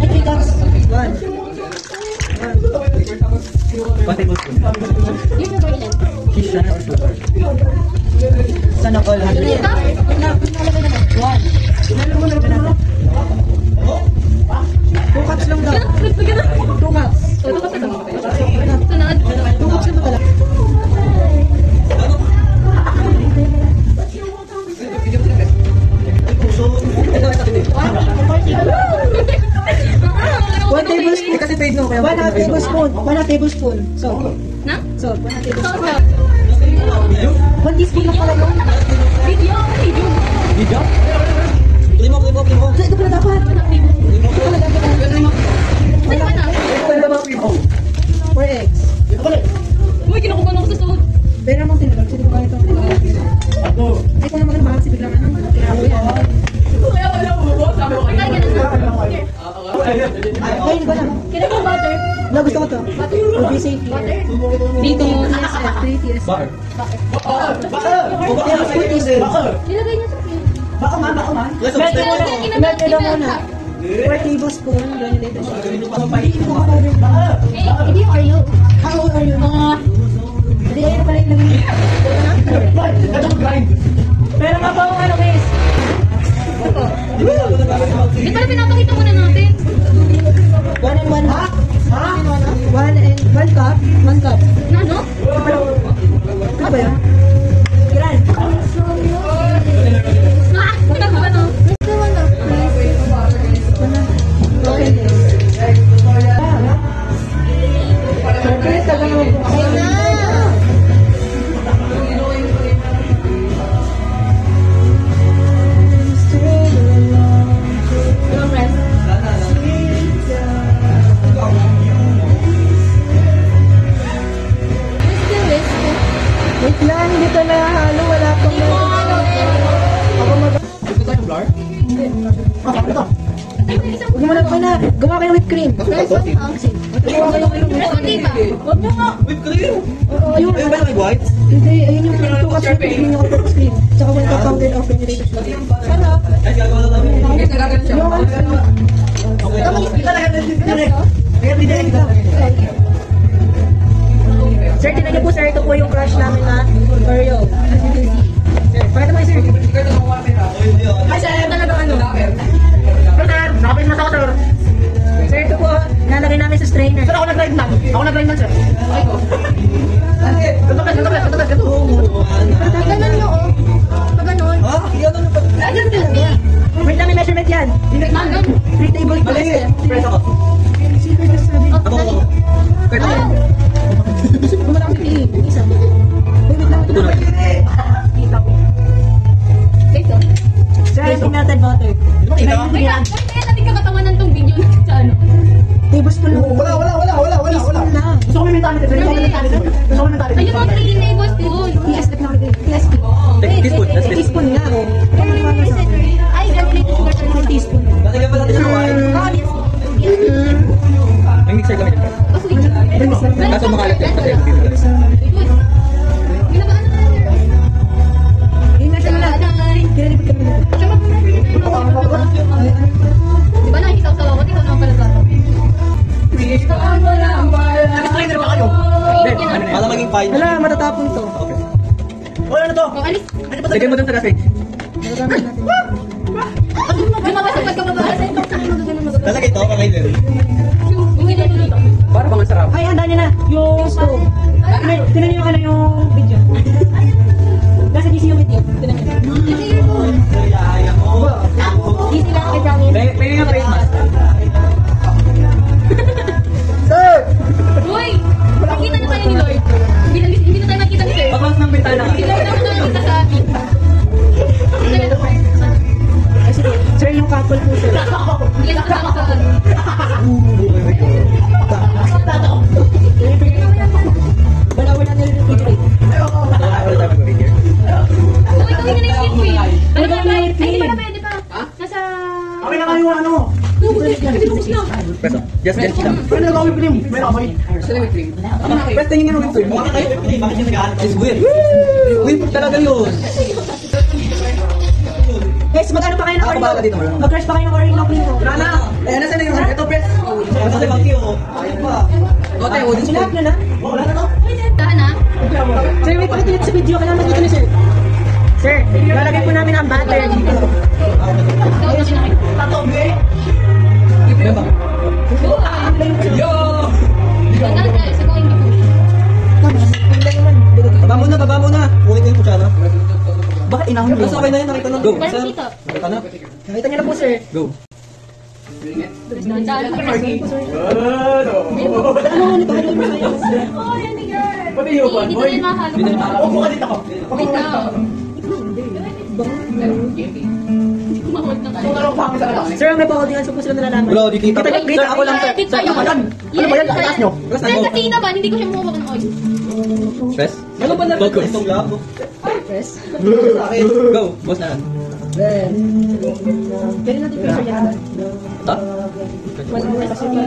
Ay, 3 cups. 1. 1 tablespoon. Yung sugar ilan? Fish na or sugar? Sana all 100. 1. Two cups lang daw. 2 cups. Sunod. 2 cups lang pala. One tablespoon kasi paid no. 1 half tablespoon. 1 half tablespoon. Salt. Na? Salt. 1 half tablespoon. Salt. 1 teaspoon lang pala yun. Video. Video? Limo. So, ito pala dapat. Ito pala dapat. Ano ba na? 4 eggs. Uy, kinukuha na ako sa suot. Pero mong tinulog. Sino ba ito? Ay, kung naman bakit si biglang ano? Kinawa yan. Ay, ganun na. Here. Ay, hindi ko alam. Kailan mo butter? No, gusto ko to. To be safe here. Dito, TSF. 3 TSF. Butter. Tablespoon teaspoon. Nilagay niya sa akin. Baka man. Let's Melt nyo muna. Melt nyo daw muna. 4 tablespoon. Granulated sugar. Hindi yung Oreo. How old are you? Hindi kayo na pala yung lagay. Pero nga pa ano, miss? Ito. Di pala pinapakita muna natin. 1 and 1 half. 1 and 1 cup. 1 cup. Na, no? Ano ba yun? Ilan? Ah, magkano ba to? Wait lang, hindi ito nahalo. Wala pang ako Flour? Huwag mo na pa na. Gumawa kayo whipped cream. Gumawa kayo Hindi ba? Huwag nyo nga. Whipped cream? Oo, ayun. Ayun ba yung white? Hindi, ayun yung 2 cups whipped cream, yung all-purpose cream. Tsaka 1 cup powdered of granulated sugar. Sarap. Ay, gagawa lang namin. Yung Kaya pinili kita. Sir, tinan niyo po sir, ito po yung crush namin na Oreo. As you can see. Sir, pakita mo sir. Ay, sir, talaga ano? Sir, nakapin mo sa ako, sir. Sir, ito po, nalagay namin sa strainer. Sir, ako nag-grind man. Sir. Ay ko. Ito. Ganun nyo, oh. Pag ganun. Ha? Yan ano pa? Ay, ganun talaga. Wait lang, may measurement yan. 3 tablespoons. Press ako. Secret na sabi. Ako. Kaya ako. Gumala ko pili. Isa. Wait lang. Tutunan. Ito. Sir, ito melted butter. Wait lang, kaya natin kakatawan ng tong video sa ano. Tablespoon lang. Wala. Teaspoon lang. Gusto ko may mentality. Ayun mga 3 tablespoon. TSP na kita. TSP. Teaspoon. Teaspoon nga. Ay, granulated sugar sa 4 teaspoon. Lalagyan pa natin sa wine. May mixer kami dyan. Oh, sweet. Kaso makalat yan kasi Ginabaan na natin. Yung measure mo lang. Kinalipit kami dito. Di ba nakikita ko sa wakot? Ikaw naman pala sa Nag-strainer ba kayo? Hindi. Para maging fine. Wala, matatapon to. Okay. Wala na to. Kung alis. Lagyan mo dun sa gasage. Nagagamit natin. Lumabas ang pagkamabasa. Lalagay to. Okay din. Umilan mo dito. Para bang ang sarap. Ay, handa niya na. Yung stove. Tinan niyo yung ano yung video. Nasa GC yung video. Tinan niyo. Easy lang, I promise. Pwede nga face mask. Sir! Uy! Nakita na tayo ni Lord. Hindi na tayo nakita ni Sir. Pagwas ng bintana. Hindi na tayo nakita sa akin. Ay, sige. Sir, yung couple po sir. Hindi na kasama sa akin. Wala na nire-refrigerate. Uy, gawin na yung sweet pea. Ano ba na? Ay, di pa na pwede pa. Nasa... Okay na kayo ano? Ubus na. Preso. Just lang. Ano na whipped cream? May amoy. Best tingin nga ng whipped cream. Bakit tayo whipped cream? Bakit yung nag-aaral? It's weird. Whip talaga yun. Guys, mag-ano pa kayo ng Ako Oreo? ba dito mo? Mag-crush pa kayo ng Oreo cream ko. Wala na. Eh, nasa na yung ito? Ate, pang tiyo. Ayun pa. Ate, audience ko. Sinap na na. Wala na to. Tahan na. Sir, wait, pakita sa video. Kailangan makita niyo, sir. Sir, lalagay po namin ang butter dito. Ikaw na sinakit. Diba ba? Yo! Tahan guys, ikaw yung Baba mo na. Kunin ko yung kutsara. Bakit inahon mo? Okay na yun, nakita na. Go, Parang sir. kita. Nakita na. Nakita niyo na po, sir. Go. Tahan na. Ano, nito ka doon sa'yo. Oh, yan ni girl. Hindi ko yan mahalo. Upo ka dito ako. Wait lang. Hindi ko mahal na tayo. Sir, ang napa-audience po sila nalalaman. Wala, di kita. Sir, ako lang, sir. Kita yun. Ano ba yan? Taas nyo. Sir, kasi naman, hindi ko siya mukha ng oil. Stress? Ano ba na? Focus. Itong labo. Go. Boss na lang. Pwede natin po, sir, yan. Ha? Marinis ka spoon?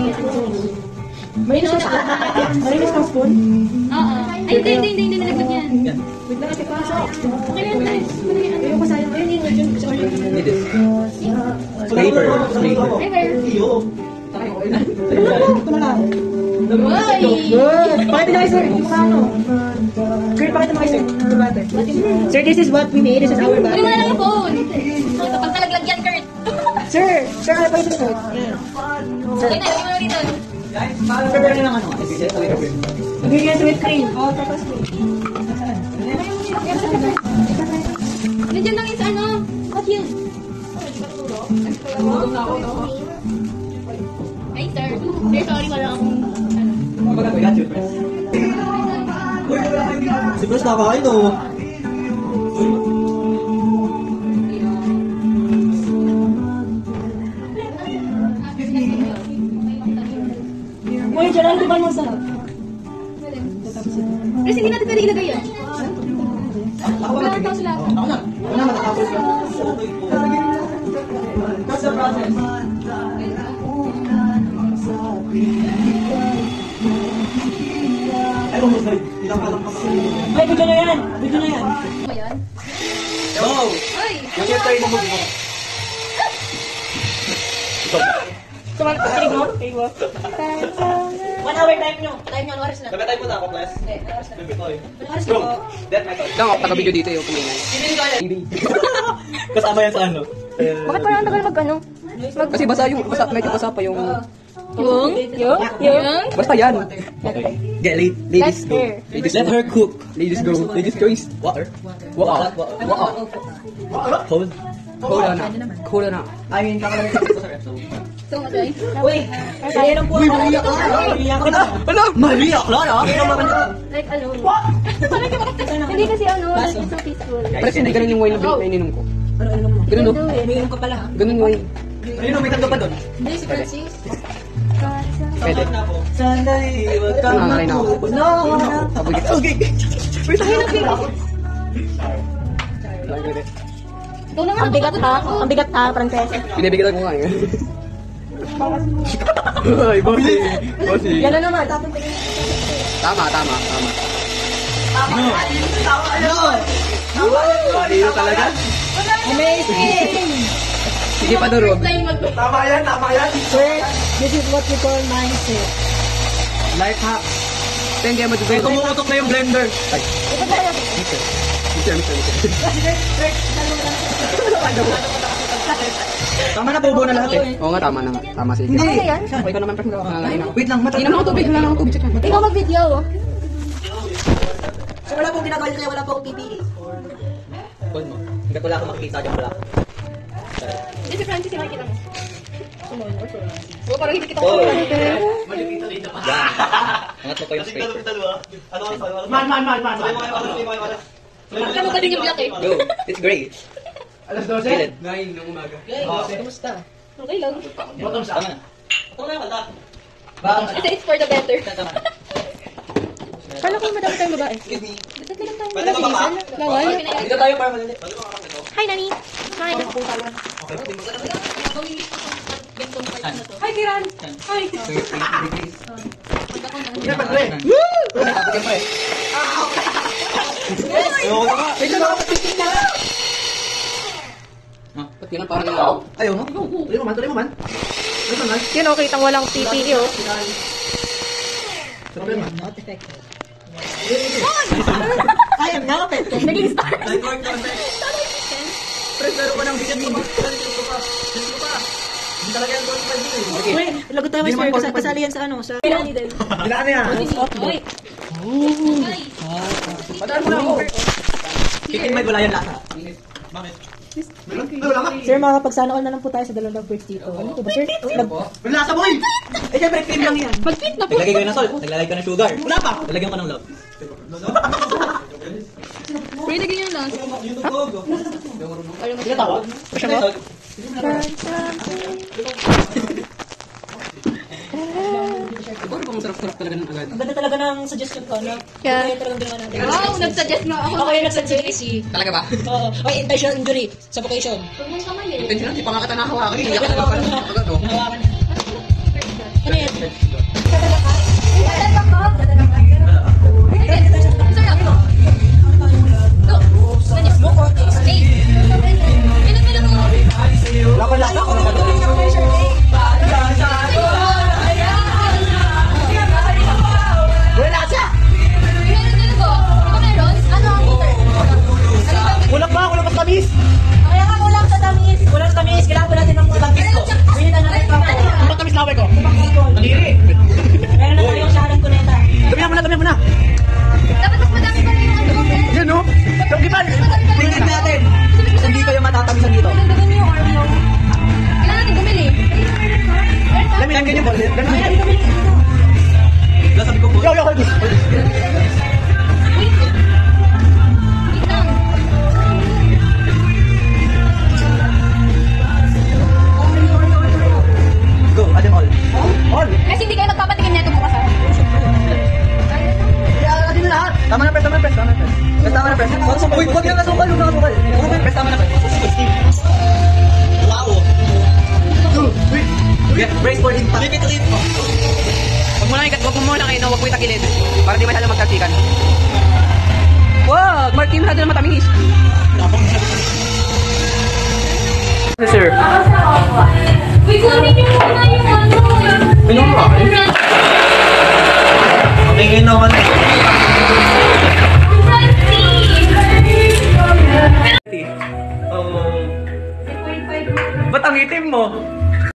Marinis ka spoon? Oo. Ay, hindi nilagyan yan. Yan. Wait lang, ate, pasok. Okay lang, guys. Ayaw ko sayang. Ayun, yun, yun. Sorry. Need this. Paper. Paper. Ay, where? Ito na lang. Uy! Good. Pakita na kayo, sir. Ito ka, ano? Kurt, pakita mo kayo, sir. Ito ba, ate? Sir, this is what we made. This is our Uy, butter. wala lang yung phone. Kapag talaglag yan, Kurt. Sir, sir, ano pa ito, sir? Yan. Sir, Okay na, lagyan mo na dito. sir, ano lang, ano? Ingredients with cream. All-purpose cream. Nandiyan lang yung sa ano. Hot yun. Ay, sir. Sir, sorry, wala akong ano. Si Bruce nakakain o. Uy, Gerald, di ba mo sarap? Kasi hindi natin pwede ilagay yan. Wala kang tao sila. Ako na. Ako na matatapos ko. That's the process. Ay, almost died. Ilang ka lang pa. Ay, video na yan. Video na yan. Ano ba yan? Go! Ay! Yung tayo mo mo. Tumal, kilig mo? Kilig mo? 1 hour time nyo. Time nyo, ano oras na? Nagkatay po na ako, class. Hindi, ano oras na? Bibitoy. Ano oras na po? Death method. Lang ako, taga-video dito yung kumingay. Kasama yan sa ano? Bakit parang ang tagal mag-ano? Kasi basa yung, medyo basa pa yung, Yung? basta yan. Get ladies go. Ladies Let go. her cook. Ladies go. Ladies choice. Water. Water. Water. Cold. Cola na. Cola na. I mean, kakalagay ko sa episode. So, okay. Uy, sayang po ako. Iiyak ka na. Ano? Maria, Clara. Like, ano? Hindi kasi ano, like, it's so peaceful. Pero hindi ganun yung wine na ininom ko. Ano, ano mo? Ganun no? Umiinom ka pala. Ganun yung wine. Ayun, may tatlo pa doon. Hindi, si Francis. Pwede. Sandali, wag kang Nangangaray na ako. No. Sabay kita. Okay. Wait, ay, nag-video. Ikaw na nga, Ang bigat ha? Ang bigat ha, Frances? Pinibigyan ko nga eh. Ay, bossy. Bossy. Yan na naman. Tapos Tama. No. Hindi na talaga. amazing! Sige pa durog. Tama yan. Sir, this is what we call mindset. Life hack. Hindi mo Ay, tumutok na yung blender. Ay. Mixer. Tama na, bubo na lahat eh. Oo nga, tama na nga. Tama sige. Hindi. Siyempre, ikaw naman nangangain ako. Wait lang, mata. Hindi naman ako tubig. Wala lang ako tubig. Check lang. Ikaw mag-video. So wala pong ginagawa kaya wala pong PPE. Hold mo. Hanggat wala akong makikita dyan wala. Hindi, si Francis, yung makikita mo. Oo, parang hindi kita ko. Oh. Yan. Angat mo pa yung straight. Man. Alam mo ba din yung black eh? Go. It's great. Alas Feel 12. it. 9 ng umaga. Kumusta? Okay lang. Bottoms up. Tama na. Tama na yung kanta. Ito, it's for the better. Tama na. Kala ko madami tayong babae. Excuse me. Dito lang tayo. Pwede ba ba? Bawal. Dito tayo para malili. Hi, Nani. Hi. Hi, Kiran. Hi. Ba't yun ang parang Ayaw mo? Tuloy mo man. Yun o, kitang walang PPE o. Not effective. Ay, ang nakapit. Naging star. Press, laro ko ng vitamin. Hindi talaga yung 45 Uy, lagot tayo, Master. Kasali yan sa ano, sa... Kailangan din. Ilaan na yan. Uy. Padaan mo na ako. Kikin may gulayan lasa. Bakit? Sir, makakapagsana all na lang po tayo sa dalawang birds dito. Ano po ba, sir? Wala lasa boy! Eh, syempre, cream lang yan. Mag-fit na po. Naglagay ko ng salt, naglagay ko ng sugar. Wala pa! Nalagyan ko ng love. Pwede lagyan yung last. Hindi ka tawa? Siya mo? Siguro kung sarap-sarap talaga ng agad. Ang ganda talaga ng suggestion ko, no? Yeah. Kaya talagang ginawa natin. Wow, nag-suggest nga ako. Ako yung nag-suggest. Talaga ba? Oo. Ay, intentional injury sa vocation. Huwag mong kamay eh. Intentional, di pa nga kita nakahawakan. Hindi ako naman parang agad oh. Nahawakan na. Ano yan? Lakon lang ako. Wala siya! Kulang ba? Kulang pa tamis? Kaya ka kulang sa tamis. Kulang sa tamis. Kailangan pa natin ng mga tamis ko. Ganyan na natin pa. Kulang tamis laway ko. Maliri. Meron na tayong sharan kuneta. Damihan mo na, damihan mo na. Dapat mas madami pa rin yung ano mo. Yan o. Pagkipan. Tingnan natin. Hindi kayo matatamisan dito. Dagdagan mo yung Oreo. Kailangan natin bumili. Damihan ganyan po. Sabi ko po. Yo, hold this. Wait lang. Go, add them all. All. Kasi hindi kayo magpapatingin nito bukas ah. Add na lahat. Tama na press, tama na press, tama na press. Press, tama na press. Uy, huwag yung nasukal, huwag yung nasukal. Press, tama na press. Wow. Get brace for impact. Leave it to it. Huwag mo muna kayo, huwag mo itakilid. Para di masyado magkalsikan. Wag! Mark, di masyado na matamis. Sir. Uy, kunin niyo muna yung ano. Ano ba? Tingin naman. Ba't ang itim mo?